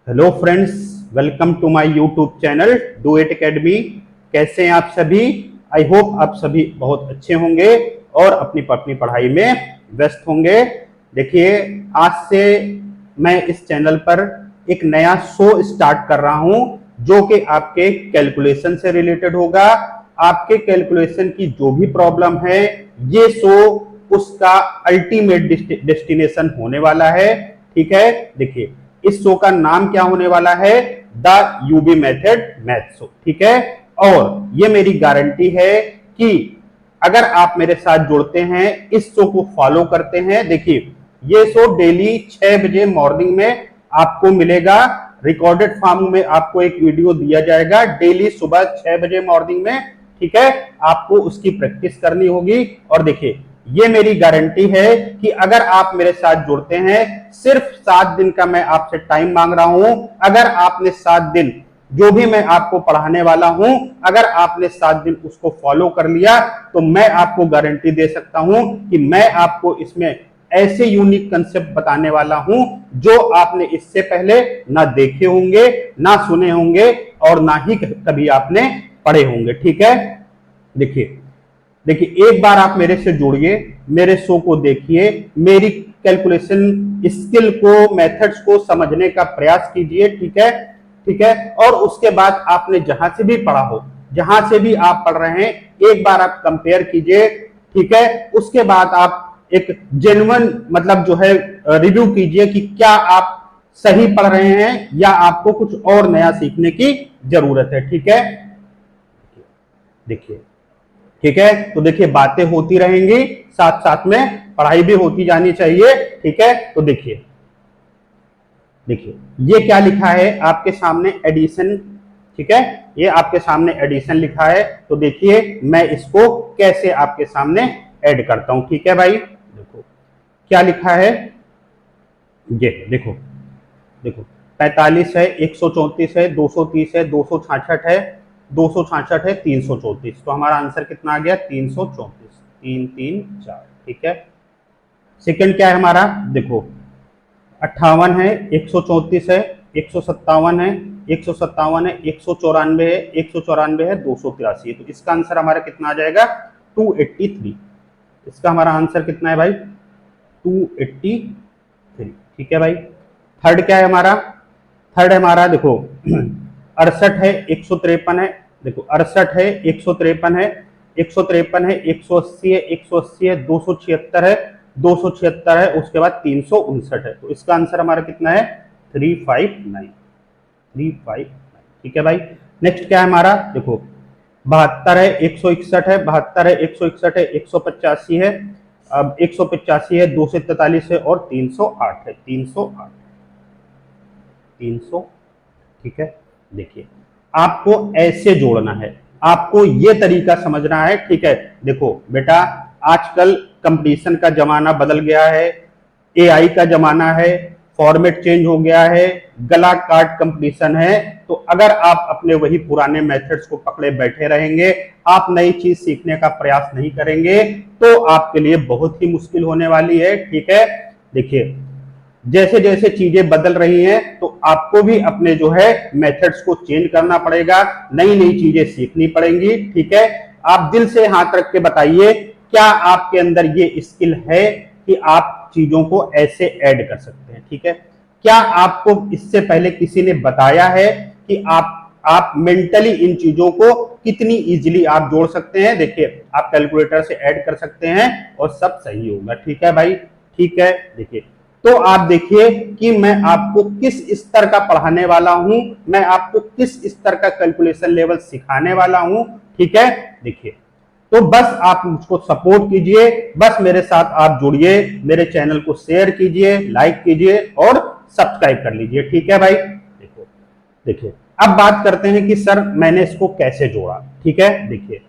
Hello friends, welcome to my YouTube channel Do It Academy. कैसे हैं आप सभी? आई होप आप सभी बहुत अच्छे होंगे और अपनी अपनी पढ़ाई में व्यस्त होंगे। देखिए, आज से मैं इस चैनल पर एक नया शो स्टार्ट कर रहा हूं जो कि आपके कैलकुलेशन से रिलेटेड होगा। आपके कैलकुलेशन की जो भी प्रॉब्लम है, ये शो उसका अल्टीमेट डेस्टिनेशन होने वाला है। ठीक है, देखिए इस शो का नाम क्या होने वाला है? The UB method math show. ठीक है, और ये मेरी गारंटी है कि अगर आप मेरे साथ जुड़ते हैं, इस शो को फॉलो करते हैं, देखिए ये शो डेली 6 बजे मॉर्निंग में आपको मिलेगा। रिकॉर्डेड फॉर्म में आपको एक वीडियो दिया जाएगा डेली सुबह 6 बजे मॉर्निंग में। ठीक है, आपको उसकी प्रैक्टिस करनी होगी। और देखिए, ये मेरी गारंटी है कि अगर आप मेरे साथ जुड़ते हैं, सिर्फ 7 दिन का मैं आपसे टाइम मांग रहा हूं। अगर आपने 7 दिन जो भी मैं आपको पढ़ाने वाला हूं, अगर आपने 7 दिन उसको फॉलो कर लिया, तो मैं आपको गारंटी दे सकता हूं कि मैं आपको इसमें ऐसे यूनिक कंसेप्ट बताने वाला हूं जो आपने इससे पहले ना देखे होंगे, ना सुने होंगे और ना ही कभी आपने पढ़े होंगे। ठीक है, देखिए देखिए एक बार आप मेरे से जुड़िए, मेरे शो को देखिए, मेरी कैलकुलेशन स्किल को, मेथड्स को समझने का प्रयास कीजिए। ठीक है, ठीक है, और उसके बाद आपने जहां से भी पढ़ा हो, जहां से भी आप पढ़ रहे हैं, एक बार आप कंपेयर कीजिए। ठीक है, उसके बाद आप एक जेन्युइन मतलब जो है रिव्यू कीजिए कि क्या आप सही पढ़ रहे हैं या आपको कुछ और नया सीखने की जरूरत है। ठीक है, देखिए, ठीक है, तो देखिए बातें होती रहेंगी, साथ साथ में पढ़ाई भी होती जानी चाहिए। ठीक है, तो देखिए देखिए ये क्या लिखा है आपके सामने? एडिशन। ठीक है, ये आपके सामने एडिशन लिखा है। तो देखिए मैं इसको कैसे आपके सामने ऐड करता हूं। ठीक है भाई, देखो क्या लिखा है, ये देखो देखो 45 है, 134 है, 230 है, 266 है, 266 है, 334। तो हमारा आंसर कितना आ गया? 334। 3 3 4। ठीक है, सेकंड क्या है हमारा? देखो 58 है, 134 है, 157 है, 157 है, 194 है, 194 है, 283 है। तो इसका आंसर हमारा कितना आ जाएगा? 283। इसका हमारा आंसर कितना है भाई? 283। ठीक है भाई, थर्ड क्या है हमारा? थर्ड हमारा देखो 68 है, 153 है, देखो 68 है, 153 है, 153 है, 180 है, 180 है, 276 है, 276 है, उसके बाद 359 है। तो इसका आंसर हमारा कितना है? 359। 359। ठीक है भाई, नेक्स्ट क्या है हमारा? देखो 72 है, 161 है, 72 है, 161 है, 185 है, अब 185 है, 243 है और 308 है। 308, 300। ठीक है, देखिए आपको ऐसे जोड़ना है, आपको ये तरीका समझना है। ठीक है, देखो बेटा, आजकल कंपटीशन का जमाना बदल गया है, एआई का जमाना है, फॉर्मेट चेंज हो गया है, गला काट कंपटीशन है। तो अगर आप अपने वही पुराने मेथड्स को पकड़े बैठे रहेंगे, आप नई चीज सीखने का प्रयास नहीं करेंगे, तो आपके लिए बहुत ही मुश्किल होने वाली है। ठीक है, देखिए जैसे जैसे चीजें बदल रही हैं, तो आपको भी अपने जो है मेथड्स को चेंज करना पड़ेगा, नई नई चीजें सीखनी पड़ेंगी। ठीक है, आप दिल से हाथ रख के बताइए, क्या आपके अंदर ये स्किल है कि आप चीजों को ऐसे ऐड कर सकते हैं? ठीक है, क्या आपको इससे पहले किसी ने बताया है कि आप मेंटली इन चीजों को कितनी इजीली आप जोड़ सकते हैं? देखिए आप कैलकुलेटर से ऐड कर सकते हैं और सब सही होगा। ठीक है भाई, ठीक है, देखिए तो आप देखिए कि मैं आपको किस स्तर का पढ़ाने वाला हूं, मैं आपको किस स्तर का कैलकुलेशन लेवल सिखाने वाला हूं। ठीक है, देखिए तो बस आप मुझको सपोर्ट कीजिए, बस मेरे साथ आप जुड़िए, मेरे चैनल को शेयर कीजिए, लाइक कीजिए और सब्सक्राइब कर लीजिए। ठीक है भाई, देखो देखिए अब बात करते हैं कि सर मैंने इसको कैसे जोड़ा। ठीक है, देखिए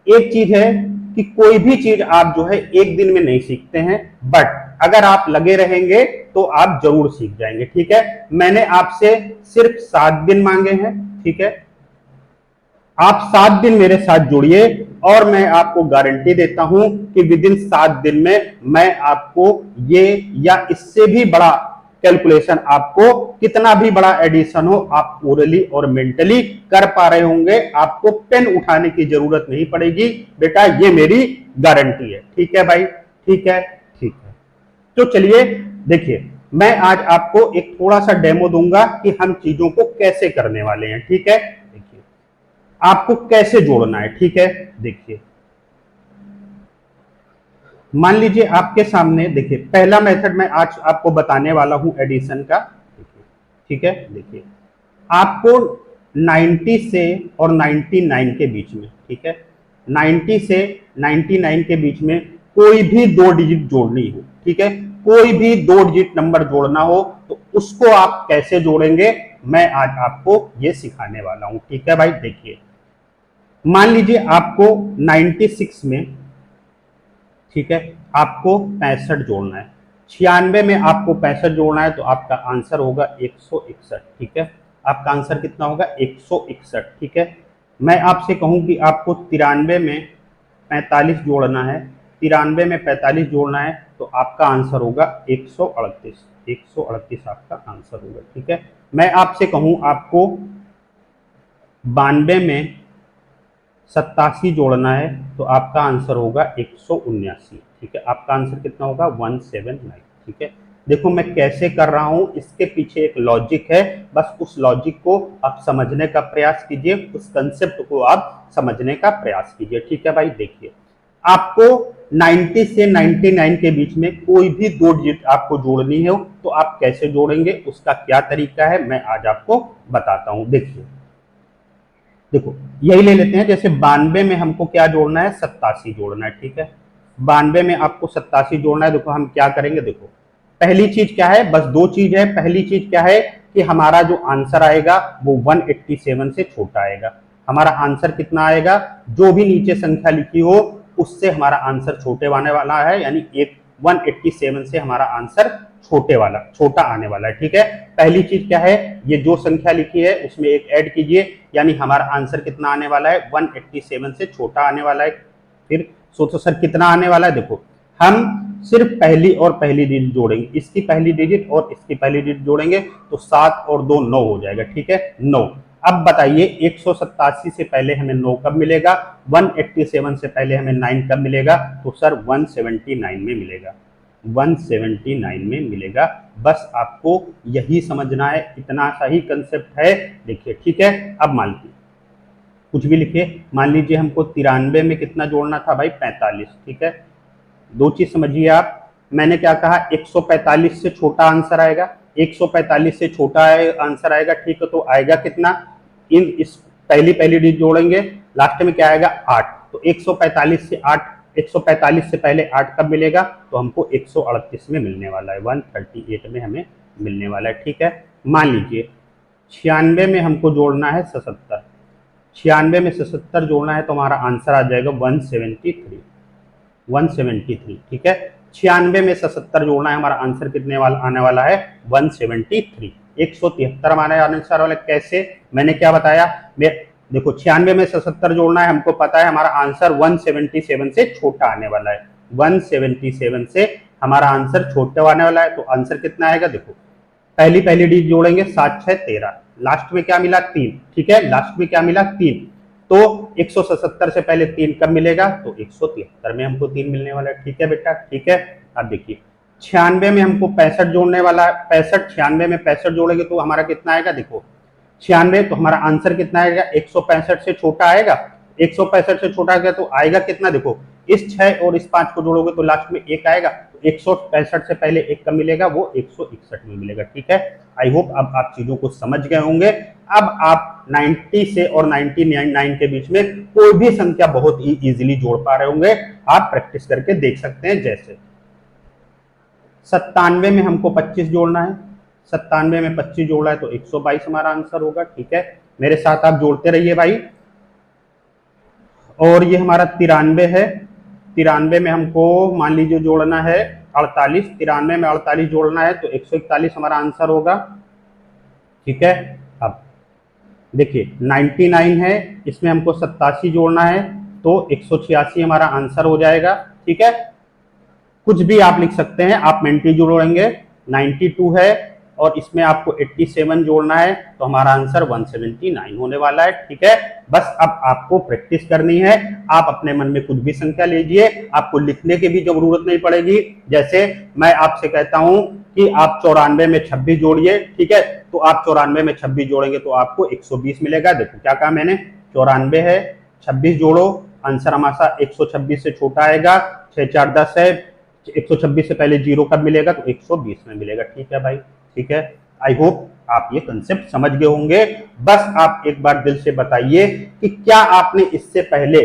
एक चीज है कि कोई भी चीज आप जो है एक दिन में नहीं सीखते हैं, बट अगर आप लगे रहेंगे तो आप जरूर सीख जाएंगे। ठीक है, मैंने आपसे सिर्फ 7 दिन मांगे हैं। ठीक है, आप 7 दिन मेरे साथ जुड़िए और मैं आपको गारंटी देता हूं कि विद इन 7 दिन में मैं आपको ये या इससे भी बड़ा कैलकुलेशन आपको कितना भी बड़ा एडिशन हो आप ओरली और मेंटली कर पा रहे होंगे, आपको पेन उठाने की जरूरत नहीं पड़ेगी बेटा, ये मेरी गारंटी है। ठीक है भाई, ठीक है, ठीक है। तो चलिए देखिए, मैं आज आपको एक थोड़ा सा डेमो दूंगा कि हम चीजों को कैसे करने वाले हैं। ठीक है, देखिए आपको कैसे जोड़ना है। ठीक है, देखिए मान लीजिए आपके सामने, देखिए पहला मेथड मैं आज आपको बताने वाला हूं एडिशन का। देखिए, ठीक है, देखिए आपको 90 से और 99 के बीच में, ठीक है, 90 से 99 के बीच में कोई भी 2 डिजिट जोड़नी हो, ठीक है, कोई भी 2 डिजिट नंबर जोड़ना हो तो उसको आप कैसे जोड़ेंगे, मैं आज आपको ये सिखाने वाला हूं। ठीक है भाई, देखिए मान लीजिए आपको 96 में, ठीक है, आपको 65 जोड़ना है, 96 में आपको 65 जोड़ना है तो आपका आंसर होगा 161। ठीक है, आपका आंसर कितना होगा 161। ठीक है, मैं आपसे कहूं कि आपको 93 में 45 जोड़ना है, 93 में 45 जोड़ना है तो आपका आंसर होगा 138। 138 आपका आंसर होगा। ठीक है, मैं आपसे कहूं आपको 92 में 87 जोड़ना है तो आपका आंसर होगा 179। ठीक है, आपका आंसर कितना होगा 179। ठीक है, देखो मैं कैसे कर रहा हूं, इसके पीछे एक लॉजिक है, बस उस लॉजिक को आप समझने का प्रयास कीजिए, उस कंसेप्ट को आप समझने का प्रयास कीजिए। ठीक है भाई, देखिए आपको 90 से 99 के बीच में कोई भी 2 डिजिट आपको जोड़नी है तो आप कैसे जोड़ेंगे, उसका क्या तरीका है मैं आज आपको बताता हूं। देखिए देखो यही ले लेते हैं, जैसे 92 में हमको क्या जोड़ना है, 87 जोड़ना है। ठीक है, 92 में आपको 87 जोड़ना है। देखो हम क्या करेंगे, देखो पहली चीज क्या है, बस 2 चीज है। पहली चीज क्या है कि हमारा जो आंसर आएगा वो 187 से छोटा आएगा। हमारा आंसर कितना आएगा, जो भी नीचे संख्या लिखी हो उससे हमारा आंसर छोटे आने वाला है, यानी 187 से हमारा आंसर छोटा आने वाला है। ठीक है, पहली चीज क्या है, ये जो संख्या लिखी है उसमें एक ऐड कीजिए, यानी हमारा आंसर कितना आने वाला है 187 से छोटा आने वाला है। फिर सोचो सर कितना आने वाला है, देखो हम सिर्फ पहली और पहली डिजिट जोड़ेंगे, इसकी पहली डिजिट और इसकी पहली डिजिट जोड़ेंगे तो 7 और 2 9 हो जाएगा। ठीक है, 9। अब बताइए 187 से पहले हमें 9 कब मिलेगा, 187 से पहले हमें 9 कब मिलेगा, तो सर 179 में मिलेगा, 179 में मिलेगा। बस आपको यही समझना है, इतना सा ही कंसेप्ट है। देखिए ठीक है, अब मान लीजिए कुछ भी लिखिए, मान लीजिए हमको 93 में कितना जोड़ना था भाई 45। ठीक है, 2 चीज समझिए आप, मैंने क्या कहा 145 से छोटा आंसर आएगा, 145 से छोटा आंसर आएगा। ठीक है, तो आएगा कितना, इस पहली डिजिट जोड़ेंगे, लास्ट में क्या आएगा 8, तो 145 से 8, 145 से पहले 8 कब मिलेगा, तो हमको 138 में मिलने वाला है, 138 में हमें मिलने वाला है। ठीक है, मान लीजिए 96 में हमको जोड़ना है 77, 96 में 77 जोड़ना है तो हमारा आंसर आ जाएगा 173, 173। ठीक है, 96 में 77 जोड़ना है, हमारा आंसर कितने वाला आने वाला है 173, 173 हमारे आंसर वाला। कैसे, मैंने क्या बताया, देखो 96 में 77 जोड़ना है, हमको पता है हमारा आंसर 177 से छोटा आने वाला है, 177 से हमारा आंसर छोटा आने वाला है, तो आंसर कितना आएगा, देखो पहली डिजिट जोड़ेंगे 7 6 13, लास्ट में क्या मिला 3। ठीक है, लास्ट में क्या मिला 3, तो 177 से पहले 3 कब मिलेगा, तो 173 में हमको 3 मिलने वाला है। ठीक है बेटा, ठीक है। अब देखिए 96 में हमको 65 जोड़ने वाला है, 65, 96 में 65 जोड़ेंगे तो हमारा कितना आएगा, देखो 96 तो हमारा आंसर कितना आएगा 165 से छोटा आएगा, 165 से छोटा आएगा तो आएगा कितना, देखो इस 6 और इस 5 को जोड़ोगे तो लास्ट में 1 आएगा, तो 165 से पहले 1 कब मिलेगा, वो 161 में मिलेगा। ठीक है, आई होप अब आप चीजों को समझ गए होंगे। अब आप 90 से और 99 के बीच में कोई भी संख्या बहुत ही इजीली जोड़ पा रहे होंगे, आप प्रैक्टिस करके देख सकते हैं। जैसे 97 में हमको 25 जोड़ना है, 97 में 25 जोड़ा है तो 122 हमारा आंसर होगा। ठीक है, मेरे साथ आप जोड़ते रहिए भाई। और ये हमारा 93 है, 93 में हमको मान लीजिए जोड़ना है 48, 93 में 48 जोड़ना है तो 141 हमारा आंसर होगा। ठीक है, अब देखिए 99 है, इसमें हमको 87 जोड़ना है तो 186 हमारा आंसर हो जाएगा। ठीक है, कुछ भी आप लिख सकते हैं, आप 90 जोड़ेंगे, 92 है, और इसमें आपको 87 जोड़ना है, तो हमारा आंसर 179 होने वाला है। ठीक है, बस अब आपको प्रैक्टिस करनी है। आप अपने मन में कुछ भी संख्या लीजिए, आपको लिखने की भी जरूरत नहीं पड़ेगी। जैसे मैं आपसे कहता हूं कि आप 94 में 26 जोड़िए, ठीक है, तो आप 94 में 26 जोड़ेंगे तो आपको 120 मिलेगा। देखो क्या कहा मैंने, 94 है, 26 जोड़ो, आंसर हमारा 126 से छोटा आएगा, 6 4 10 है, 126 से पहले जीरो कब मिलेगा, तो 120 में मिलेगा। ठीक है भाई, ठीक है। आई होप आप ये कंसेप्ट समझ गए होंगे। बस आप एक बार दिल से बताइए कि क्या आपने इससे पहले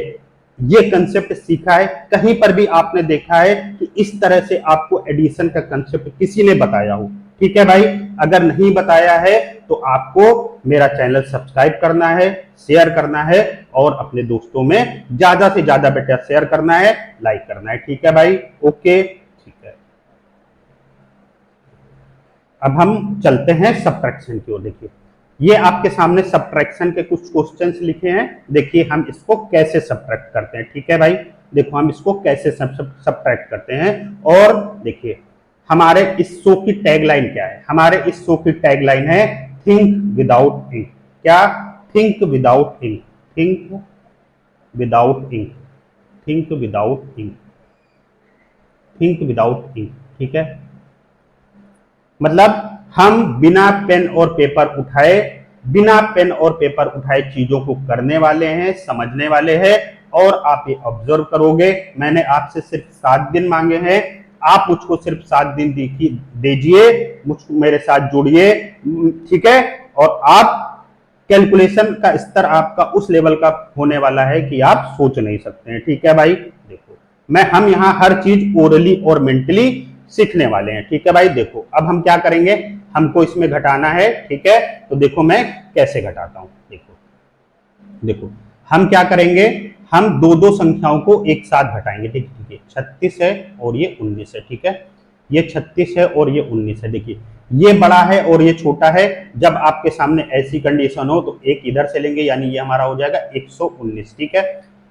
ये कंसेप्ट सीखा है, कहीं पर भी आपने देखा है कि इस तरह से आपको एडिशन का कंसेप्ट किसी ने बताया हो। ठीक है भाई, अगर नहीं बताया है तो आपको मेरा चैनल सब्सक्राइब करना है, शेयर करना है और अपने दोस्तों में ज्यादा से ज्यादा बेटा शेयर करना है, लाइक करना है। ठीक है भाई, ओके, ठीक है। अब हम चलते हैं सब्ट्रैक्शन की ओर। देखिए ये आपके सामने सब्ट्रैक्शन के कुछ क्वेश्चंस लिखे हैं, देखिए हम इसको कैसे सब्ट्रैक्ट करते हैं। ठीक है भाई, देखो हम इसको कैसे सब्ट्रैक्ट करते हैं। और देखिए हमारे इस शो की टैगलाइन क्या है, हमारे इस शो की टैगलाइन है थिंक विदाउट इंक। क्या, think without ink, think without ink, think without ink, think without ink. ठीक है, मतलब हम बिना पेन और पेपर उठाए, बिना पेन और पेपर उठाए चीजों को करने वाले हैं, समझने वाले हैं। और आप ये ऑब्जर्व करोगे, मैंने आपसे सिर्फ 7 दिन मांगे हैं, आप मुझको सिर्फ 7 दिन दीजिए, मुझको मेरे साथ जुड़िए। ठीक है, और आप कैलकुलेशन का स्तर आपका उस लेवल का होने वाला है कि आप सोच नहीं सकते हैं। ठीक है भाई, देखो हम यहाँ हर चीज ओरली और मेंटली सीखने वाले हैं। ठीक है भाई, देखो अब हम क्या करेंगे, हमको इसमें घटाना है। ठीक है, तो देखो मैं कैसे घटाता हूं। देखो देखो हम क्या करेंगे, हम दो दो संख्याओं को एक साथ घटाएंगे। ठीक है, 36 है और ये 19 है। ठीक है, ये 36 है और ये 19 है। देखिए ये बड़ा है और ये छोटा है, जब आपके सामने ऐसी कंडीशन हो तो एक इधर से लेंगे, यानी ये हमारा हो जाएगा 119। ठीक है,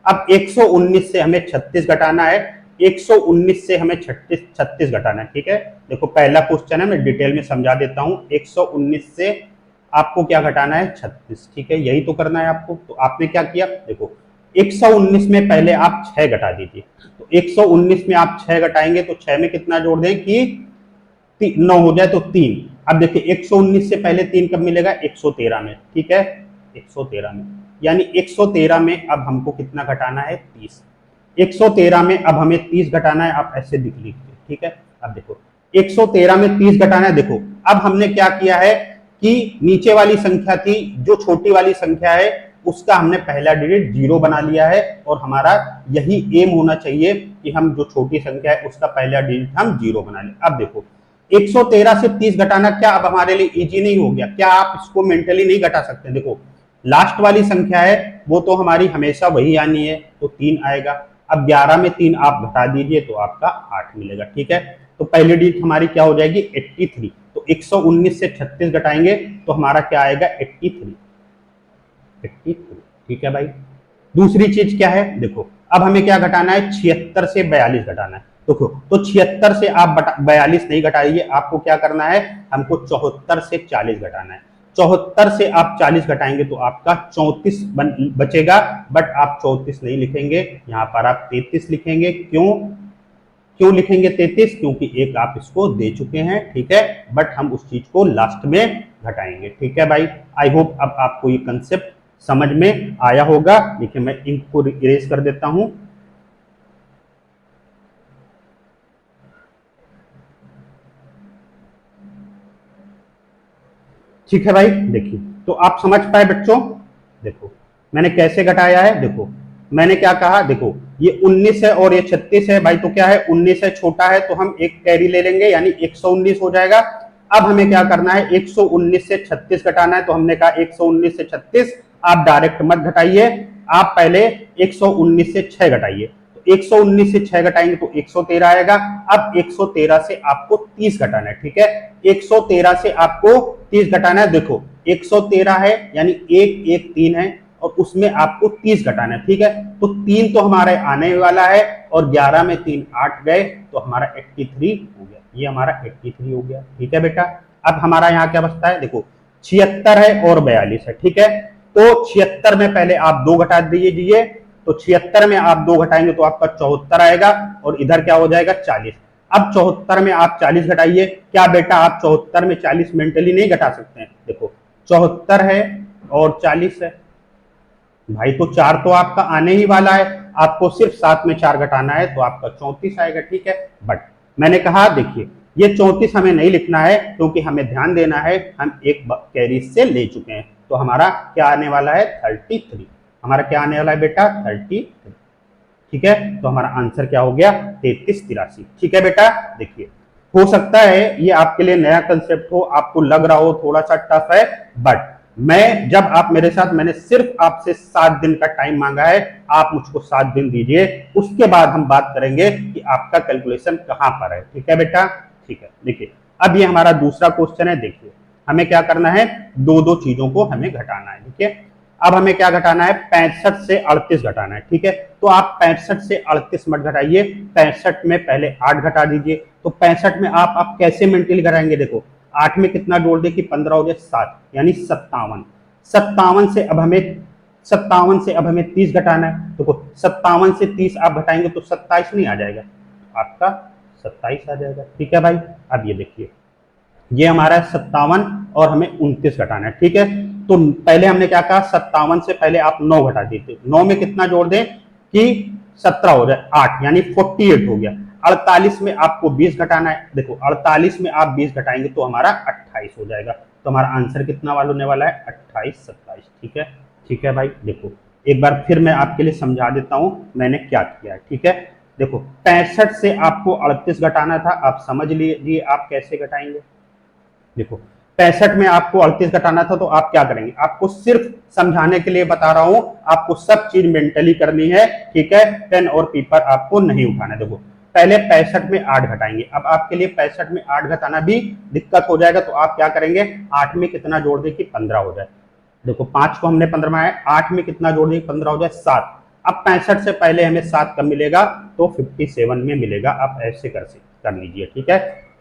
अब 119 से हमें 36 घटाना है, 119 से हमें 36 घटाना है। ठीक है, देखो पहला क्वेश्चन है, मैं डिटेल में समझा देता हूं। 119 से आपको क्या घटाना है, 36। ठीक है, यही तो करना है आपको। तो आपने क्या किया, देखो 119 में पहले आप 6 घटा दीजिए, तो 119 में आप 6 घटाएंगे तो 6 में कितना जोड़ दें कि 9 हो जाए तो 3। अब देखिए 119 से पहले 3 कब मिलेगा, 113 में। ठीक है, 113 में, यानी 113 में अब हमको कितना घटाना है, 30। 113 में अब हमें 30 घटाना है, आप ऐसे लिख लीजिए। ठीक है, अब देखो 113 में 30 घटाना है। देखो अब हमने क्या किया है कि नीचे वाली संख्या थी, जो छोटी वाली संख्या है उसका हमने पहला डिजिट 0 बना लिया है, और हमारा यही एम होना चाहिए कि हम जो छोटी संख्या है उसका पहला डिजिट हम 0 बना लें। अब देखो 113 से 30 घटाना क्या अब हमारे लिए इजी नहीं हो गया, क्या आप इसको मेंटली नहीं घटा सकते। देखो लास्ट वाली संख्या है वो तो हमारी हमेशा वही आनी है, तो 3 आएगा। अब 11 में 3 आप घटा दीजिए तो आपका 8 मिलेगा। ठीक है, तो पहली डिजिट हमारी क्या हो जाएगी, 83। तो 119 से 36 घटाएंगे तो हमारा क्या आएगा, 83। ठीक है भाई, दूसरी चीज क्या है, देखो अब हमें क्या घटाना है, 76 से 42 घटाना है। देखो तो 76 से आप 42 नहीं घटाइए, आपको क्या करना है, हमको 74 से 40 घटाना है। 74 से आप 40 घटाएंगे तो आपका 34 बचेगा, बट आप 34 नहीं लिखेंगे, यहाँ पर आप 33 लिखेंगे। क्यों लिखेंगे 33, क्योंकि एक आप इसको दे चुके हैं। ठीक है, बट हम उस चीज को लास्ट में घटाएंगे। ठीक है भाई, आई होप अब आपको ये कंसेप्ट समझ में आया होगा। देखिए मैं इंक को इरेज कर देता हूं। ठीक है भाई, देखिए तो आप समझ पाए बच्चों। देखो मैंने कैसे घटाया है, देखो मैंने क्या कहा, देखो ये 19 है और ये 36 है भाई, तो क्या है 19 है छोटा है, तो हम एक कैरी ले लेंगे, यानी 119 हो जाएगा। अब हमें क्या करना है, 119 से 36 घटाना है, तो हमने कहा 119 से 36 आप डायरेक्ट मत घटाइए, आप पहले 119 से 6 घटाइए। तो 119 से 6 घटाएंगे तो 113 आएगा। अब 113 से आपको 30 घटाना है। ठीक है, 113 से आपको 30 घटाना है। देखो 113 है यानी 1 1 3 है, और उसमें आपको 30 घटाना है। ठीक है, तो 3 तो हमारे आने वाला है, और 11 में 3 8 गए, तो हमारा 83 हो गया, ये हमारा 83 हो गया। ठीक है बेटा, अब हमारा यहाँ क्या बचता है, देखो 76 है और 42 है, ठीक है। तो 76 में पहले आप 2 घटा दीजिए, तो 76 में आप 2 घटाएंगे तो आपका 74 आएगा, और इधर क्या हो जाएगा 40। अब 74 में आप 40 घटाइए, क्या बेटा आप 74 में 40 मेंटली नहीं घटा सकते हैं, देखो 74 है और 40 है भाई, तो 4 तो आपका आने ही वाला है, आपको सिर्फ 7 में 4 घटाना है तो आपका 34 आएगा, ठीक है। बट मैंने कहा देखिए ये 34 हमें नहीं लिखना है, क्योंकि हमें ध्यान देना है हम एक कैरी से ले चुके हैं, तो हमारा क्या आने वाला है 33, हमारा क्या आने वाला है बेटा 33, ठीक है। तो हमारा आंसर क्या हो गया 3383, ठीक है बेटा। देखिए हो सकता है ये आपके लिए नया कंसेप्ट हो, आपको लग रहा हो थोड़ा सा टफ है, बट मैं जब आप मेरे साथ, मैंने सिर्फ आपसे 7 दिन का टाइम मांगा है, आप मुझको 7 दिन दीजिए, उसके बाद हम बात करेंगे कि आपका कैलकुलेशन कहां पर है, ठीक है बेटा, ठीक है। देखिए अब ये हमारा दूसरा क्वेश्चन है, देखिए हमें क्या करना है, दो दो चीजों को हमें घटाना है, ठीक है। अब हमें क्या घटाना है, 65 से 38 घटाना है, ठीक है। तो आप 65 से 38 मत घटाइए, 65 में पहले 8 घटा दीजिए, तो 65 में आप कैसे मेंटली घटाएंगे, देखो 8 में कितना जोड़ दे कि 15 हो जाए 7, यानी 57। 57 से अब हमें 30 घटाना है, देखो 57 से 30 आप घटाएंगे तो 27 नहीं आ जाएगा, आपका 27 आ जाएगा, ठीक है भाई। अब ये देखिए ये हमारा 57 और हमें 29 घटाना है, ठीक है। तो पहले हमने क्या कहा, 57 से पहले आप 9 घटा दीजिए, 9 में कितना जोड़ दें कि 17 हो जाए 8, यानी 48 हो गया। 48 में आपको 20 घटाना है, देखो 48 में आप 20 घटाएंगे तो हमारा 28 हो जाएगा, तो हमारा आंसर कितना वाला होने वाला है 28 27, ठीक है, ठीक है भाई। देखो एक बार फिर मैं आपके लिए समझा देता हूं मैंने क्या किया है, ठीक है। देखो 65 से आपको 38 घटाना था, आप समझ लीजिए आप कैसे घटाएंगे। देखो 65 में आपको 38 घटाना था, तो आप क्या करेंगे, आपको सिर्फ समझाने के लिए बता रहा हूं, आपको सब चीज मेंटली करनी है, ठीक है। पेन और पेपर आपको नहीं उठाना है। देखो पहले 65 में 8 घटाएंगे, अब आपके लिए 65 में 8 घटाना भी दिक्कत हो जाएगा, तो आप क्या करेंगे, 8 में कितना जोड़ दे कि 15 हो जाए, देखो 5 को हमने 15 में आया, 8 में कितना जोड़ दे 15 हो जाए 7। अब 65 से पहले हमें 7 कब मिलेगा, तो 57 में मिलेगा, आप ऐसे कर लीजिए, ठीक है।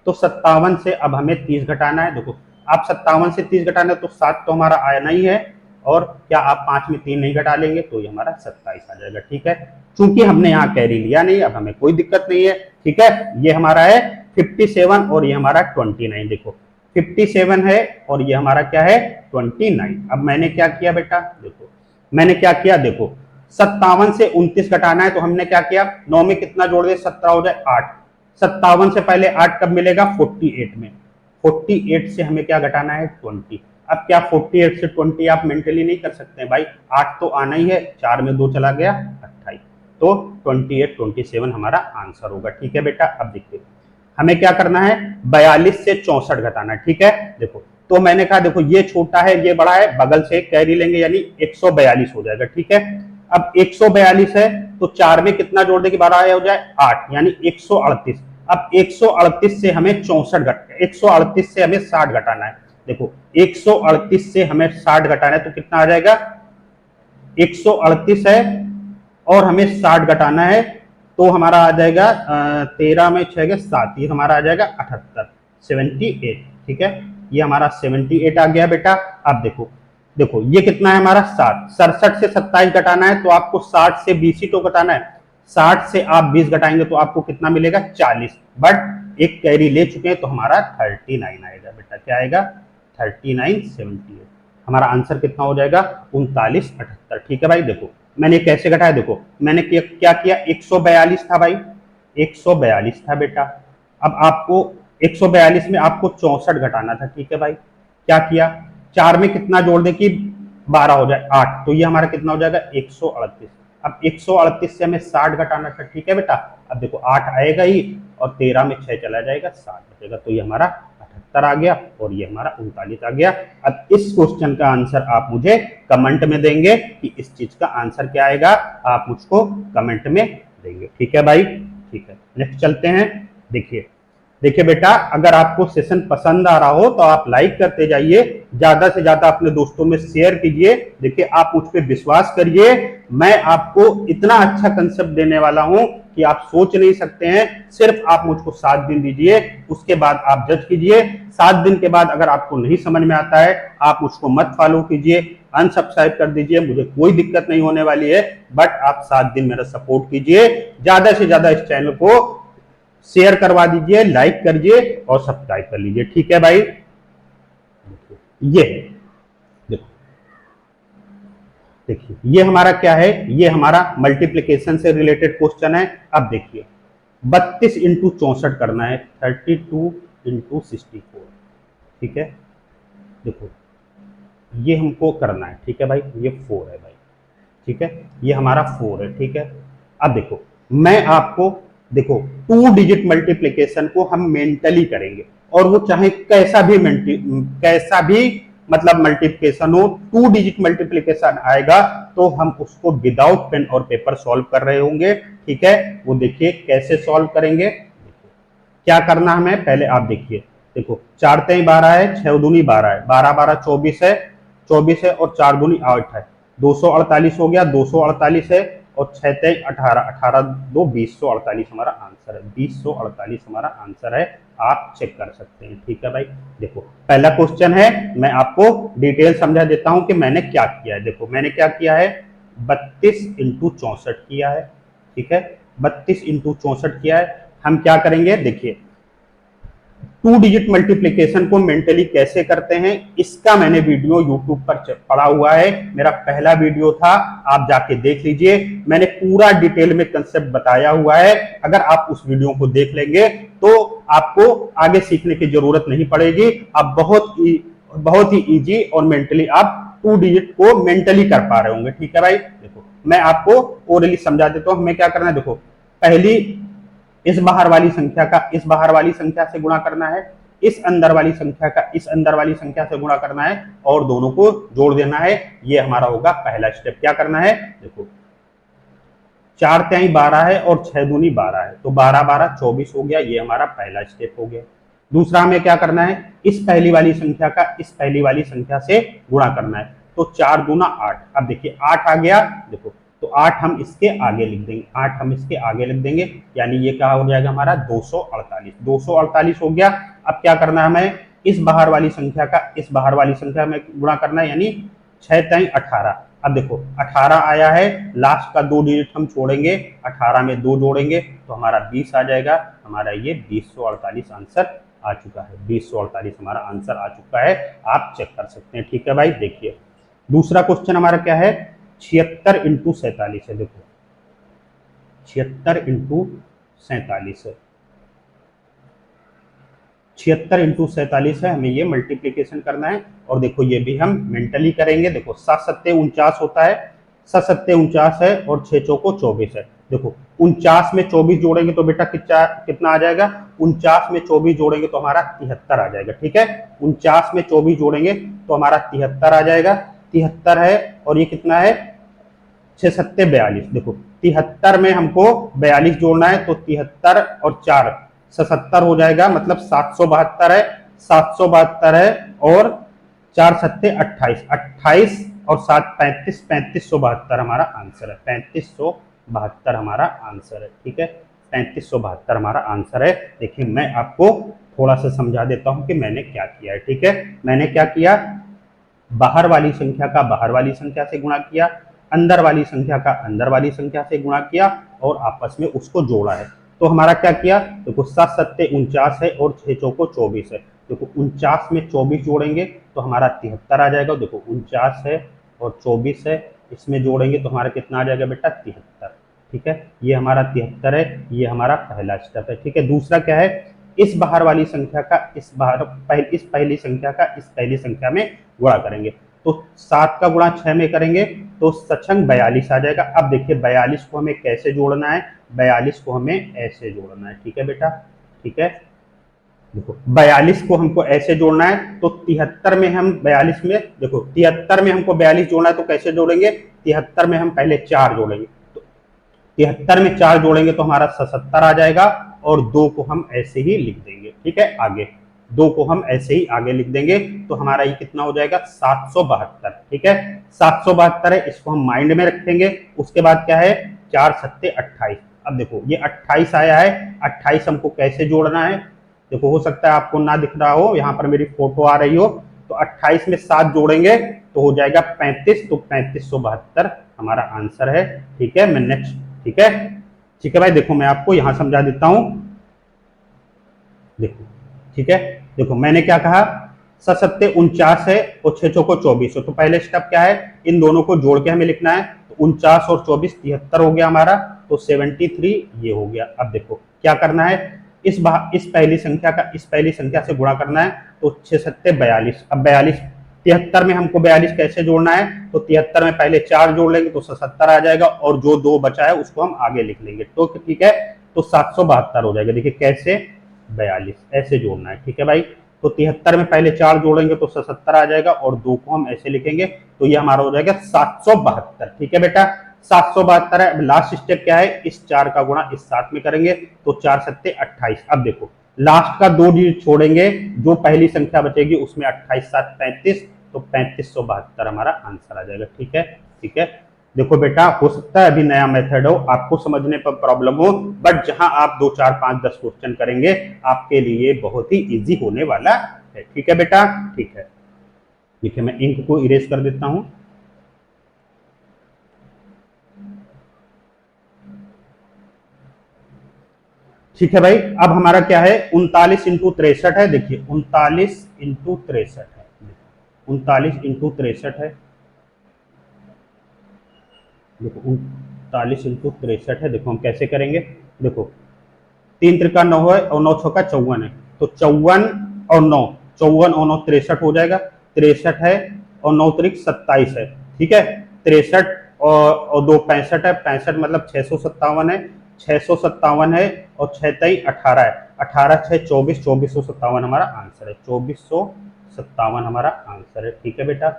तो 57 से अब हमें 30 घटाना है, देखो आप 57 से 30 घटाना है तो 7 तो हमारा आया नहीं है, और क्या आप 5 में 3 नहीं घटा लेंगे तो ये हमारा 27 आ जाएगा, ठीक है। चूंकि हमने यहाँ कैरी लिया नहीं, अब हमें कोई दिक्कत नहीं है, ठीक है। ये हमारा है 57 और ये हमारा 29, देखो 57 है और ये हमारा क्या है 29। अब मैंने क्या किया बेटा, देखो मैंने क्या किया, देखो 57 से 29 घटाना है, तो हमने क्या किया, 9 में कितना जोड़ दे 17 हो जाए 8, 57 से पहले 8 कब मिलेगा 48 में, 48 से हमें क्या घटाना है 20। अब क्या 48 से 20 आप मेंटली नहीं कर सकते हैं भाई, 8 तो आना ही है, 4 में 2 चला गया 28, तो 28 27 हमारा आंसर होगा, ठीक है बेटा। अब देखिए हमें क्या करना है, 42 से 64 घटाना है, ठीक है। देखो तो मैंने कहा देखो ये छोटा है ये बड़ा है, बगल से एक कैरी लेंगे यानी 142 हो जाएगा, ठीक है। अब 142 है तो 4 में कितना जोड़ दे कि 12 हो जाए 8, यानी 138। अब 138 से हमें 138 से हमें 60 घटाना है, देखो 138 से हमें 60 घटाना है तो कितना आ जाएगा, 138 है और हमें 60 घटाना है, तो हमारा आ जाएगा 13 में 6 7, ये हमारा आ जाएगा 78 78, ठीक है। ये हमारा 78 आ गया बेटा। अब देखो देखो ये कितना है हमारा 7, 67 से 27 घटाना है तो आपको 60 से 20 ही तो घटाना है, 60 से आप 20 घटाएंगे तो आपको कितना मिलेगा 40, बट एक कैरी ले चुके हैं तो हमारा 39 आएगा बेटा, क्या आएगा 39 78, हमारा आंसर कितना हो जाएगा 39 78, ठीक है भाई। देखो मैंने कैसे घटाया, देखो मैंने क्या किया 142 था भाई, 142 था बेटा। अब आपको 142 में आपको 64 घटाना था, ठीक है भाई। क्या किया, 4 में कितना जोड़ दे कि 12 हो जाए 8, तो ये हमारा कितना हो जाएगा 138। अब 138 से हमें 60 घटाना था, ठीक है बेटा। अब देखो 8 आएगा ही और 13 में 6 चला जाएगा 7 बचेगा, तो ये हमारा 78 आ गया और ये हमारा 39 आ गया। अब इस क्वेश्चन का आंसर आप मुझे कमेंट में देंगे कि इस चीज का आंसर क्या आएगा, आप मुझको कमेंट में देंगे, ठीक है भाई, ठीक है। नेक्स्ट चलते हैं, देखिए देखिए बेटा, अगर आपको सेशन पसंद आ रहा हो तो आप लाइक करते जाइए, ज्यादा से ज्यादा अपने दोस्तों में शेयर कीजिए। देखिए, आप मुझ पर विश्वास करिए, मैं आपको इतना अच्छा कंसेप्ट देने वाला हूं कि आप सोच नहीं सकते हैं। सिर्फ आप मुझको 7 दिन दीजिए, उसके बाद आप जज कीजिए। 7 दिन के बाद अगर आपको नहीं समझ में आता है, आप मुझको मत फॉलो कीजिए, अनसब्सक्राइब कर दीजिए, मुझे कोई दिक्कत नहीं होने वाली है। बट आप 7 दिन मेरा सपोर्ट कीजिए, ज्यादा से ज्यादा इस चैनल को शेयर करवा दीजिए, लाइक करिए और सब्सक्राइब कर लीजिए। ठीक है भाई, ये देखो, देखिए ये हमारा क्या है, ये हमारा मल्टीप्लिकेशन से रिलेटेड क्वेश्चन है। अब देखिए, 32 इंटू 64 करना है, 32 इंटू 64। ठीक है, देखो ये हमको करना है। ठीक है भाई, ये 4 है भाई। ठीक है, ये हमारा 4 है। ठीक है, अब देखो मैं आपको, देखो 2 डिजिट मल्टीप्लिकेशन को हम मेंटली करेंगे, और वो चाहे कैसा भी मतलब मल्टीप्लिकेशन हो, 2 डिजिट मल्टीप्लिकेशन आएगा तो हम उसको विदाउट पेन और पेपर सॉल्व कर रहे होंगे। ठीक है, वो देखिए कैसे सॉल्व करेंगे। क्या करना हमें, पहले आप देखिए, देखो 4 तेई 12 है, 6 दूनी 12 है, 12 12 24 है, 24 है और 4 दूनी 8 है, 248 हो गया, 248 है और 6 तेई 18, 18 2 2048 हमारा आंसर है। 2048 हमारा आंसर है, आप चेक कर सकते हैं। ठीक है भाई, देखो पहला क्वेश्चन है, मैं आपको डिटेल समझा देता हूं कि मैंने क्या किया है। देखो मैंने क्या किया है, 32 इंटू 64 किया है। ठीक है, 32 इंटू 64 किया है। हम क्या करेंगे, देखिए 2 डिजिट मल्टीप्लिकेशन को मेंटली कैसे करते हैं, इसका मैंने वीडियो यूट्यूब पर पड़ा हुआ है, मेरा पहला वीडियो था, आप जाके देख लीजिए। मैंने पूरा डिटेल में कंसेप्ट बताया हुआ है। अगर आप उस वीडियो को देख लेंगे तो आपको आगे सीखने की जरूरत नहीं पड़ेगी। आप बहुत ही इजी और मेंटली आप 2 डिजिट को मेंटली कर पा रहे होंगे। ठीक है भाई, देखो मैं आपको ओरली समझा देता हूं हमें क्या करना है। देखो पहली इस बाहर वाली संख्या का इस बाहर वाली संख्या से गुणा करना है, इस अंदर वाली संख्या का इस अंदर वाली संख्या से गुणा करना है और दोनों को जोड़ देना है। ये हमारा होगा पहला स्टेप। क्या करना है, देखो 4 तेई 12 है और 6 दूनी 12 है, तो 12 12 24 हो गया, ये हमारा पहला स्टेप हो गया। दूसरा हमें क्या करना है, इस पहली वाली संख्या का इस पहली वाली संख्या से गुणा करना है, तो 4 दूना 8। अब देखिए 8 आ गया, देखो तो 8 हम इसके आगे लिख देंगे, 8 हम इसके आगे लिख देंगे, यानी ये क्या हो जाएगा हमारा 248। 248 हो गया। अब क्या करना है हमें, इस बाहर वाली संख्या का इस बाहर वाली संख्या में गुणा करना है, यानी 6 तेई 18। अब देखो 18 आया है, लास्ट का 2 डिजिट हम छोड़ेंगे, 18 में 2 जोड़ेंगे तो हमारा 20 आ जाएगा। हमारा ये 2048 आंसर आ चुका है। 2048 हमारा आंसर आ चुका है, आप चेक कर सकते हैं। ठीक है भाई, देखिए दूसरा क्वेश्चन हमारा क्या है, 76 इंटू 47 है। देखो 76 इंटू 47 है, 76 इंटू 47 है, हमें ये मल्टीप्लीकेशन करना है। और देखो ये भी हम मेंटली करेंगे। देखो 7 सत्ते 49 होता है, 7 सत्ते 49 है और 6 चौको 24 है। देखो 49 में 24 जोड़ेंगे तो बेटा कितना आ जाएगा, 49 में 24 जोड़ेंगे तो हमारा 73 आ जाएगा। ठीक है, 49 में 24 जोड़ेंगे तो हमारा 73 आ जाएगा। 73 है और ये कितना है, 6 सत्ते 42। देखो 73 में हमको 42 जोड़ना है, तो 73 और 4 77 हो जाएगा, मतलब 772 है। 772 है और 4 सत्ते 28, 28 और 7 35, 3572 हमारा आंसर है। 3572 हमारा आंसर है। ठीक है, 3572 हमारा आंसर है। देखिए मैं आपको थोड़ा सा समझा देता हूं कि मैंने क्या किया है। ठीक है, मैंने क्या किया, बाहर वाली संख्या का बाहर वाली संख्या से गुणा किया, अंदर वाली संख्या का अंदर वाली संख्या से गुणा किया और आपस में उसको जोड़ा है। तो हमारा क्या किया, देखो 7 सत्ते 49 है और 6 चौको 24 है। देखो 49 में 24 जोड़ेंगे तो हमारा 73 आ जाएगा। देखो 49 है और 24 है, इसमें जोड़ेंगे तो हमारा कितना आ जाएगा बेटा, 73। ठीक है, ये हमारा 73 है, ये हमारा पहला स्टेप है। ठीक है, दूसरा क्या है, इस बाहर वाली संख्या का इस पहली संख्या का इस पहली संख्या में गुणा करेंगे, तो 7 का गुणा 6 में करेंगे तो सचंग 42 आ जाएगा। अब देखिए 42 को हमें कैसे जोड़ना है, 42 को हमें ऐसे जोड़ना है। ठीक है बेटा, ठीक है, देखो 42 को हमको ऐसे जोड़ना है, तो 73 में हम 42 में, देखो 73 में हमको 42 जोड़ना है तो कैसे जोड़ेंगे, 73 में हम पहले 4 जोड़ेंगे, तो 73 में 4 जोड़ेंगे तो हमारा 77 आ जाएगा और 2 को हम ऐसे ही लिख देंगे। ठीक है। आगे 2 को हम ऐसे ही आगे लिख देंगे तो हमारा ये कितना हो जाएगा 772, ठीक है। 772 है, इसको हम माइंड में रखेंगे। उसके बाद क्या है 4 सत्ते 28। अब देखो ये 28 आया है, 28 हमको कैसे जोड़ना है, देखो हो सकता है आपको ना दिख रहा हो, यहाँ पर मेरी फोटो आ रही हो, तो 28 में 7 जोड़ेंगे तो हो जाएगा 35, तो 3572 हमारा आंसर है, ठीक है। मैं नेक्स्ट, ठीक है, ठीक है भाई। देखो मैं आपको यहां समझा देता हूं, देखो, ठीक है। देखो मैंने क्या कहा, 7×7 = 49 है और 6 को 24 है, तो पहले स्टेप क्या है, इन दोनों को जोड़ के हमें लिखना है। तो 49 और 24 73 हो गया हमारा, तो 73 ये हो गया। अब देखो क्या करना है, इस पहली संख्या का इस पहली संख्या से गुणा करना है, तो 6×7 = 42। अब 42, 73 में हमको 42 कैसे जोड़ना है, तो 73 में पहले 4 जोड़ लेंगे तो 77 आ जाएगा, और जो 2 बचा है उसको हम आगे लिख लेंगे, तो ठीक है। तो 772 हो जाएगा। देखिए कैसे, 42 ऐसे जोड़ना है, ठीक है भाई। तो 73 में पहले 4 जोड़ेंगे तो 77 आ जाएगा, और 2 को हम ऐसे लिखेंगे तो ये हमारा हो जाएगा 772, ठीक है बेटा। 772 है। लास्ट स्टेप क्या है, इस 4 का गुणा इस 7 में करेंगे तो 4 सत्ते 28। अब देखो लास्ट का 2 डिजिट छोड़ेंगे, जो पहली संख्या बचेगी उसमें 28 7 35, तो 3572 हमारा आंसर आ जाएगा, ठीक है, ठीक है। देखो बेटा हो सकता है अभी नया मेथड हो, आपको समझने पर प्रॉब्लम हो, बट जहां आप 2 4 5 10 क्वेश्चन करेंगे आपके लिए बहुत ही इजी होने वाला है, ठीक है बेटा, ठीक है। देखिए मैं इंक को इरेज कर देता हूं। ठीक है भाई, अब हमारा क्या है 39×63 है। देखिए 39×63 है, 39×63 है। देखो 39×63 है। देखो हम कैसे करेंगे, देखो 3 × 9 है और 9 × 6 = 54 है, तो 54 और 9, 54 और 9 63 हो जाएगा। 63 है और 9 × 3 = 27 है, ठीक है। 63 और 2 65 है, 65 मतलब 657 है, 657 है, और 6 × 3 = 18 है, 18 6 24, 2457 हमारा आंसर है, 2457 हमारा आंसर है, ठीक है बेटा।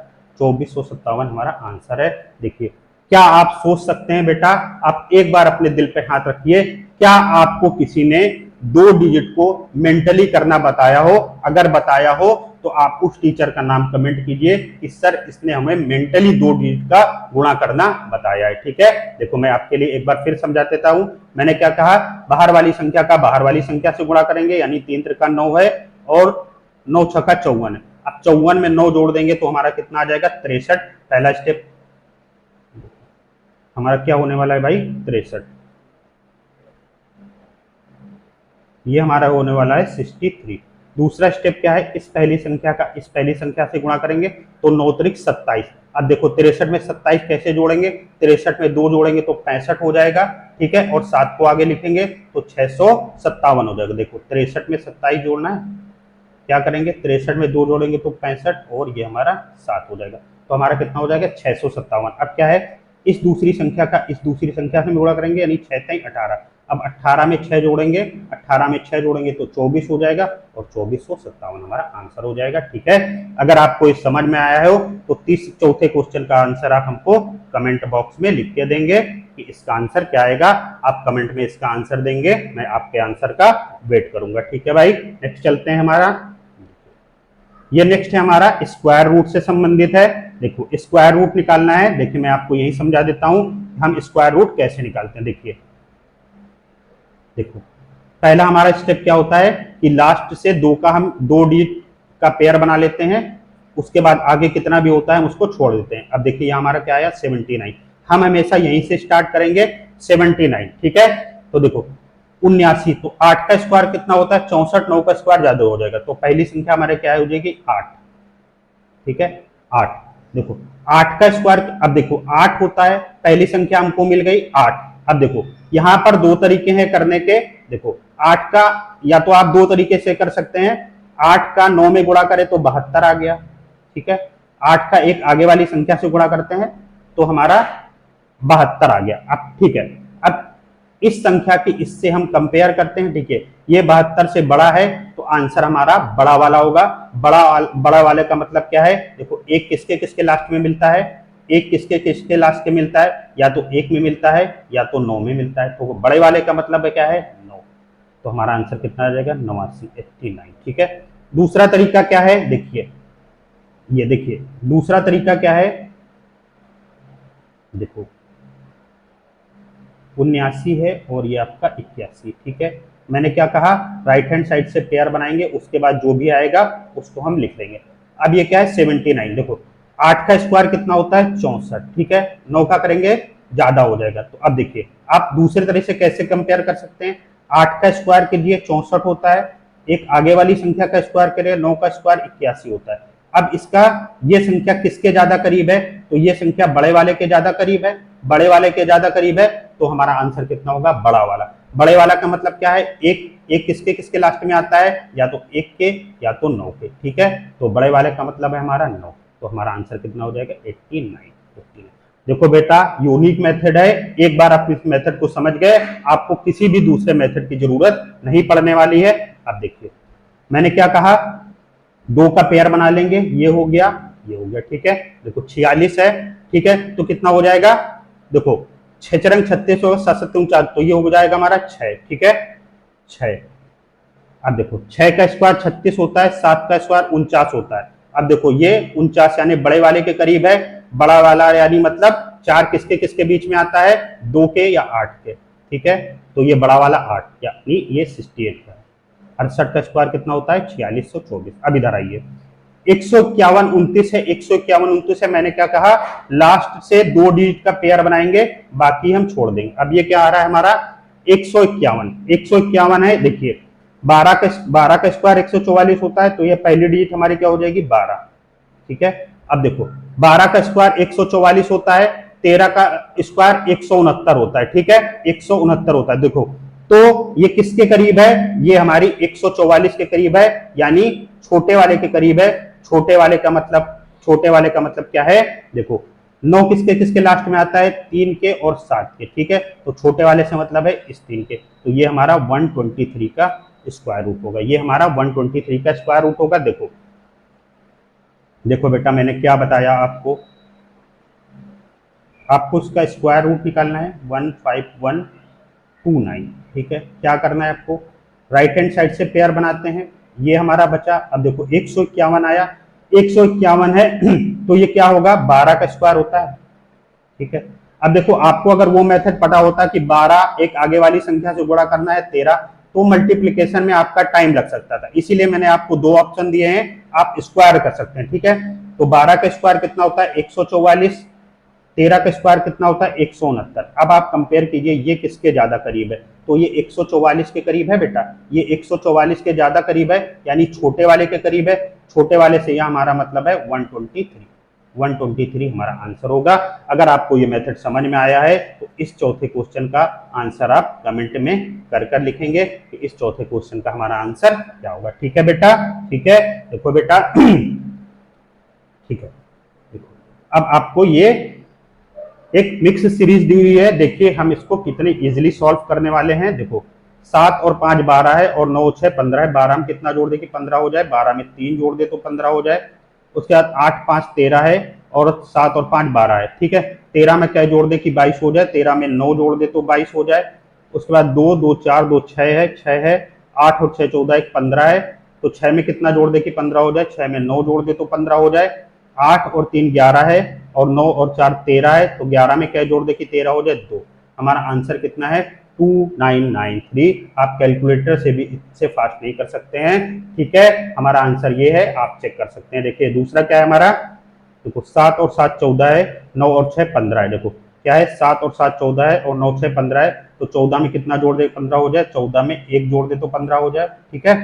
2457 हमारा आंसर है। देखिए क्या आप सोच सकते हैं बेटा, आप एक बार अपने दिल पे हाथ रखिए, क्या आपको किसी ने 2 डिजिट को मेंटली करना बताया हो? अगर बताया हो तो आप उस टीचर का नाम कमेंट कीजिए कि सर इसने हमें मेंटली 2 डिजिट का गुणा करना बताया है, ठीक है। देखो मैं आपके लिए एक बार फिर समझा देता हूं, मैंने क्या कहा, बाहर वाली संख्या का बाहर वाली संख्या से गुणा करेंगे, यानी 3 × 9 है और 9 × 6 = 54 है। अब 54 में 9 जोड़ देंगे तो हमारा कितना आ जाएगा 63। पहला स्टेप हमारा क्या होने वाला है भाई 63, ये हमारा होने वाला है 63। दूसरा स्टेप क्या है, इस पहली संख्या का इस पहली संख्या से गुणा करेंगे तो 9 × 27। अब देखो 63 में 27 कैसे जोड़ेंगे, 63 में 2 जोड़ेंगे तो 65 हो जाएगा, ठीक है, और 7 को आगे लिखेंगे तो 657 हो जाएगा। देखो 63 में 27 जोड़ना है, क्या करेंगे 63 में 2 जोड़ेंगे तो 65, और ये हमारा 7 हो जाएगा, तो हमारा कितना हो जाएगा 657। अब क्या है, इस दूसरी संख्या का इस दूसरी संख्या से गुणा करेंगे, यानी 6 × 18। अब 18 में 6 जोड़ेंगे, 18 में 6 जोड़ेंगे तो 24 हो जाएगा, और 2457 हमारा आंसर हो जाएगा, ठीक है। अगर आपको इस समझ में आया हो तो 34 क्वेश्चन का आंसर आप हमको कमेंट बॉक्स में लिख के देंगे कि इसका आंसर क्या आएगा। आप कमेंट में इसका आंसर देंगे, मैं आपके आंसर का वेट करूंगा, ठीक है भाई। नेक्स्ट चलते हैं, हमारा ये नेक्स्ट है हमारा स्क्वायर रूट से संबंधित है। देखो स्क्वायर रूट निकालना है, देखिए मैं आपको यही समझा देता हूं हम स्क्वायर रूट कैसे निकालते हैं। देखिए देखो पहला हमारा स्टेप क्या होता है कि लास्ट से 2 का हम 2 डिजिट का पेयर बना लेते हैं, उसके बाद आगे कितना भी होता है हम उसको छोड़ देते हैं। अब देखिए यहाँ हमारा क्या आया 79, हम हमेशा यहीं से स्टार्ट करेंगे 79, ठीक है। तो देखो 79, तो 8 का स्क्वायर कितना होता है 64, 9 का स्क्वायर ज्यादा हो जाएगा, तो पहली संख्या हमारे क्या हो जाएगी 8, ठीक है 8। देखो 8 का स्क्वायर, अब देखो 8 होता है, पहली संख्या हमको मिल गई 8। अब देखो यहां पर 2 तरीके हैं करने के, देखो 8 का या तो आप 2 तरीके से कर सकते हैं, 8 का 9 में गुणा करें तो 72 आ गया, ठीक है। 8 का एक आगे वाली संख्या से गुणा करते हैं तो हमारा 72 आ गया। अब ठीक है, अब इस संख्या की इससे हम कंपेयर करते हैं, ठीक है, ये 72 से बड़ा है तो आंसर हमारा बड़ा वाला होगा। बड़ा वाले का मतलब क्या है, देखो एक किसके किसके लास्ट में मिलता है, एक किसके किसके लास्ट के मिलता है, या तो 1 में मिलता है या तो 9 में मिलता है, तो बड़े वाले का मतलब क्या है 9, तो हमारा आंसर कितना आ जाएगा 89, 89। ठीक है, दूसरा तरीका क्या है, देखिए ये देखिए दूसरा तरीका क्या है, देखो 79 है और ये आपका 81। ठीक है, मैंने क्या कहा, राइट हैंड साइड से पेयर बनाएंगे, उसके बाद जो भी आएगा उसको हम लिख लेंगे। अब ये क्या है 79, देखो 8 का स्क्वायर कितना होता है 64। ठीक है, 9 का करेंगे ज्यादा हो जाएगा। तो अब देखिए आप दूसरे तरह से कैसे कंपेयर कर सकते हैं, 8 का स्क्वायर कीजिए 64 होता है, एक आगे वाली संख्या का स्क्वायर करें 9 का स्क्वायर 81 होता है। अब इसका ये संख्या किसके ज्यादा करीब है, तो ये संख्या बड़े वाले के ज्यादा करीब है, बड़े वाले के ज्यादा करीब है, तो हमारा आंसर कितना होगा बड़ा वाला। बड़े वाला का मतलब क्या है, एक किसके किसके लास्ट में आता है, या तो 1 के या तो 9 के। ठीक है, तो बड़े वाले का मतलब है हमारा 9, तो हमारा आंसर कितना हो जाएगा 89। देखो बेटा यूनिक मेथड है, एक बार आप इस मेथड को समझ गए आपको किसी भी दूसरे मेथड की जरूरत नहीं पड़ने वाली है। अब देखिए मैंने क्या कहा, 2 का पेयर बना लेंगे, ये हो गया ये हो गया। ठीक है, देखो 46 है। ठीक है, तो कितना हो जाएगा, देखो 6 चरंग 36 होगा, 7 7 49, तो ये हो जाएगा हमारा 6। ठीक है 6। अब देखो 6 का स्क्वायर 36 होता है, 7 का स्क्वायर 49 होता है। अब देखो ये 49 यानी बड़े वाले के करीब है, बड़ा वाला यानी मतलब 4 किसके किसके बीच में आता है, 2 के या 8 के। ठीक है, तो ये बड़ा वाला 8 यानी ये 68 का है। 68 का स्क्वायर कितना होता है 4624। अब इधर आइए 151 29 है, 151 29 है, मैंने क्या कहा लास्ट से 2 डिजिट का पेयर बनाएंगे, बाकी हम छोड़ देंगे। अब ये क्या आ रहा है हमारा 151 है। देखिए 12 का स्क्वायर 144 होता है, तो ये पहली डिजिट हमारी क्या हो जाएगी 12। ठीक है, अब देखो 12 का स्क्वायर 144 होता है, 13 का स्क्वायर 169 होता है। ठीक है 169 होता है, देखो तो ये किसके करीब है, ये हमारी 144 के करीब है, यानी छोटे वाले के करीब है। छोटे वाले का मतलब क्या है, देखो 9 किसके किसके लास्ट में आता है, 3 के और 7 के। ठीक है, तो छोटे वाले से मतलब है इस 3 के, तो ये हमारा 123 का स्क्वायर रूट होगा, ये हमारा 123 का स्क्वायर रूट होगा। देखो देखो बेटा मैंने क्या बताया आपको, आपको इसका स्क्वायर रूट निकालना है 15129। ठीक है, क्या करना है आपको, राइट हैंड साइड से पेयर बनाते हैं, ये हमारा बचा। अब देखो 151 आया, 151 है तो ये क्या होगा 12 का स्क्वायर होता है। ठीक है, अब देखो आपको अगर वो मेथड पता होता कि 12 एक आगे वाली संख्या से गुणा करना है 13, तो मल्टीप्लीकेशन में आपका टाइम लग सकता था, इसीलिए मैंने आपको 2 ऑप्शन दिए हैं, आप स्क्वायर कर सकते हैं। ठीक है, तो 12 का स्क्वायर कितना होता है 144, 13 का स्क्वायर कितना होता है 169। अब आप कंपेयर कीजिए ये किसके ज्यादा करीब है, तो ये 144 के करीब है बेटा, ये 144 के ज्यादा करीब है, यानी छोटे वाले के करीब है। छोटे वाले से यह हमारा मतलब है 123 हमारा आंसर होगा। अगर आपको ये मेथड समझ में आया है तो इस चौथे क्वेश्चन का आंसर आप कमेंट में कर लिखेंगे कि इस चौथे क्वेश्चन का हमारा आंसर क्या होगा। ठीक है बेटा, ठीक है, देखो बेटा ठीक है, देखो अब आपको ये एक मिक्स सीरीज दी हुई है, देखिए हम इसको कितने इजीली सॉल्व करने वाले हैं। देखो 7 और 5 12 है और 9 6 15 है, 12 में कितना जोड़ दे कि 15 हो जाए, 12 में 3 जोड़ दे तो 15 हो जाए। उसके बाद 8 5 13 है और 7 और 5 12 है। ठीक है, 13 में क्या जोड़ दे कि 22 हो जाए, 13 में 9 जोड़ दे तो 22 हो जाए। उसके बाद 2 2 4 2 6 है, 8 और 6 14 1 15 है, तो 6 में कितना जोड़ दे कि 15 हो जाए, 6 में 9 जोड़ दे तो 15 हो जाए। 8 और 3 11 है और 9 और 4 13 है, तो 11 में क्या जोड़ दे कि 13 हो जाए 2। हमारा आंसर कितना है 2993। आप कैलकुलेटर से भी इससे फास्ट नहीं कर सकते हैं। ठीक है, हमारा आंसर ये है, आप चेक कर सकते हैं। देखिए दूसरा क्या है हमारा, देखो 7 और 7 14 है, 9 और 6 15 है। देखो क्या है 7 और 7 14 है और 9 6 15 है, तो 14 में कितना जोड़ दे 15 हो जाए, 14 में 1 जोड़ दे तो 15 हो जाए। ठीक है,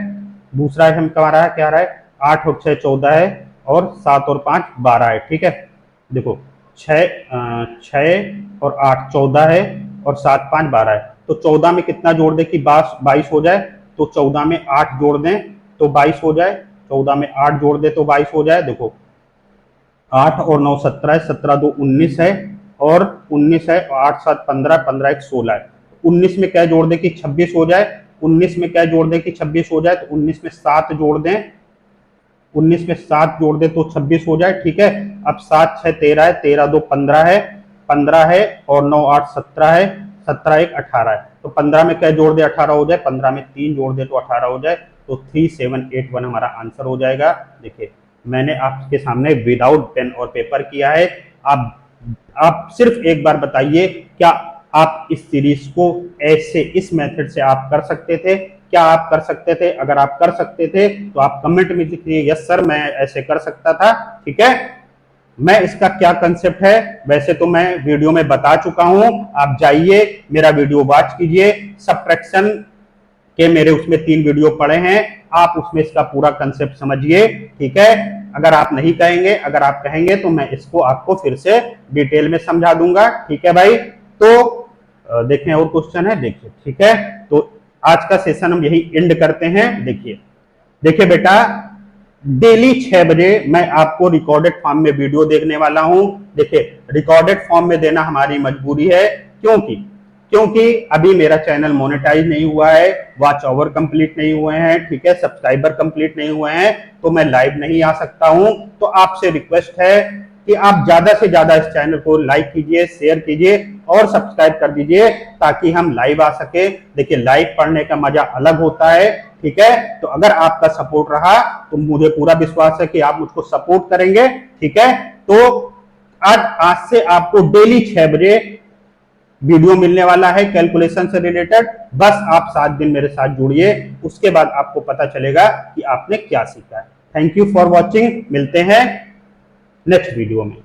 दूसरा हम क्या रहा है, क्या रहा है 8 और 6 14 है और 7 और 5 12 है। ठीक है, देखो 6 और 8 14 है और 7 5 12 है, तो 14 में कितना जोड़ दे कि 22 हो जाए, तो 14 में 8 जोड़ दें तो 22 हो जाए, 14 में 8 जोड़ दे तो 22 हो जाए। देखो 8 और 9 17 है, 17 2 19 है और 19 है, 8 7 15, 15 1 16 है। 19 में क्या जोड़ दे कि 26 हो जाए, 19 में क्या जोड़ दे कि 26 हो जाए, तो 19 में 7 जोड़ दें, 19 में 7 जोड़ दे तो 26 हो जाए। ठीक है, अब 7 6 13 है, 13 2 15 है, 15 है और 9 8 17 है, 17 1 18 है, तो 15 में क्या जोड़ दे 18 हो जाए, 15 में 3 जोड़ दे तो 18 हो जाए, तो 3781 हमारा आंसर हो जाएगा। देखिए मैंने आपके सामने विदाउट पेन और पेपर किया है। आप सिर्फ एक बार बताइए, क्या आप इस सीरीज को ऐसे इस मेथड से आप कर सकते थे? क्या आप कर सकते थे? अगर आप कर सकते थे तो आप कमेंट में लिखिए यस सर मैं ऐसे कर सकता था। ठीक है, मैं इसका क्या कंसेप्ट है वैसे तो मैं वीडियो में बता चुका हूं, आप जाइए मेरा वीडियो वॉच कीजिए, सबट्रैक्शन के मेरे उसमें 3 वीडियो पड़े हैं, आप उसमें इसका पूरा कंसेप्ट समझिए। ठीक है, अगर आप नहीं कहेंगे, अगर आप कहेंगे तो मैं इसको आपको फिर से डिटेल में समझा दूंगा। ठीक है भाई, तो देखें और क्वेश्चन है, देखिए। ठीक है, तो आज का सेशन हम यही एंड करते हैं। देखिए देखिए बेटा, डेली 6 बजे मैं आपको रिकॉर्डेड फॉर्म में वीडियो देखने वाला हूं। देखिए रिकॉर्डेड फॉर्म में देना हमारी मजबूरी है, क्योंकि अभी मेरा चैनल मोनेटाइज नहीं हुआ है, वॉच ओवर कंप्लीट नहीं हुए हैं, ठीक है, सब्सक्राइबर कंप्लीट नहीं हुए हैं, तो मैं लाइव नहीं आ सकता हूं। तो आपसे रिक्वेस्ट है कि आप ज्यादा से ज्यादा इस चैनल को लाइक कीजिए, शेयर कीजिए और सब्सक्राइब कर दीजिए ताकि हम लाइव आ सके। देखिए लाइव पढ़ने का मजा अलग होता है। ठीक है, तो अगर आपका सपोर्ट रहा तो मुझे पूरा विश्वास है कि आप मुझको सपोर्ट करेंगे। ठीक है, तो आज से आपको डेली 6 बजे वीडियो मिलने वाला है कैलकुलेशन से रिलेटेड। बस आप 7 दिन मेरे साथ जुड़िए, उसके बाद आपको पता चलेगा कि आपने क्या सीखा है। थैंक यू फॉर वॉचिंग, मिलते हैं नेक्स्ट वीडियो में।